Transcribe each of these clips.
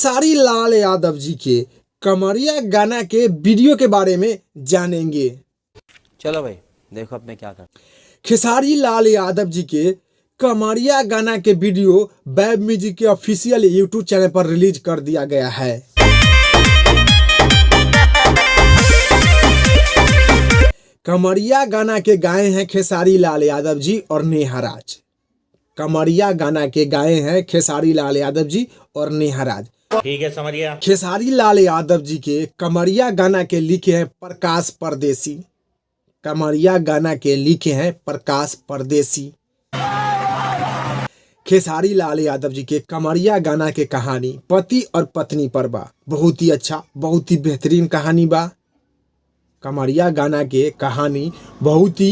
खेसारी लाल यादव जी के कमरिया गाना के वीडियो के बारे में जानेंगे। चलो भाई देखो अब मैं क्या कर। खेसारी लाल यादव जी के कमरिया गाना के वीडियो वेब म्यूजिक के ऑफिशियल यूट्यूब चैनल पर रिलीज कर दिया गया है। कमरिया गाना के गाए हैं खेसारी लाल यादव जी और नेहा राज। कमरिया गाना के गाए हैं खेसारी लाल यादव जी और नेहा राज। ठीक है समझिए। खेसारी लाल यादव जी के कमरिया गाना के लिखे हैं प्रकाश परदेसी। कमरिया गाना के लिखे हैं प्रकाश परदेसी। खेसारी लाल यादव जी के कमरिया गाना के कहानी पति और पत्नी पर बा। बहुत ही अच्छा, बहुत ही बेहतरीन कहानी बा। कमरिया गाना के कहानी बहुत ही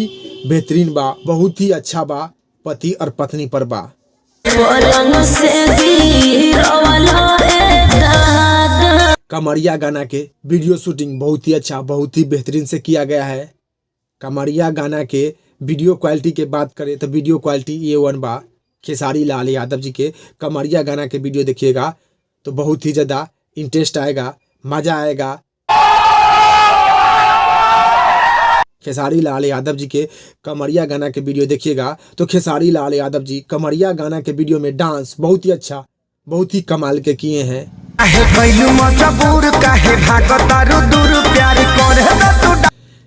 बेहतरीन बा, बहुत ही अच्छा बा, पति और पत्नी पर बा। कमरिया गाना के वीडियो शूटिंग बहुत ही अच्छा, बहुत ही बेहतरीन से किया गया है। कमरिया गाना के वीडियो क्वालिटी के बात करें तो वीडियो क्वालिटी A1 बा। खेसारी लाल यादव जी के कमरिया गाना के वीडियो देखिएगा तो बहुत ही ज़्यादा इंटरेस्ट आएगा, मज़ा आएगा। खेसारी लाल यादव जी के कमरिया गाना के वीडियो देखिएगा तो खेसारी लाल यादव जी कमरिया गाना के वीडियो में डांस बहुत ही अच्छा, बहुत ही कमाल के किए हैं।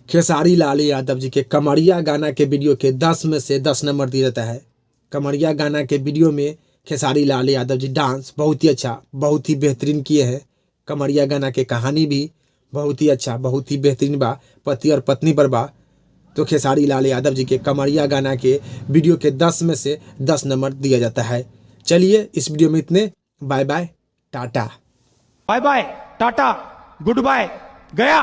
खेसारी लाल यादव जी के कमरिया गाना के वीडियो के 10 में से 10 नंबर दिया जाता है। कमरिया गाना के वीडियो में खेसारी लाल यादव जी डांस बहुत ही अच्छा, बहुत ही बेहतरीन किए हैं। कमरिया गाना के कहानी भी बहुत ही अच्छा, बहुत ही बेहतरीन बा, पति और पत्नी पर बा। तो खेसारी लाल यादव जी के कमरिया गाना के वीडियो के 10 में से 10 नंबर दिया जाता है। चलिए इस वीडियो में इतने। Bye bye, tata. Bye bye, tata, goodbye, गया।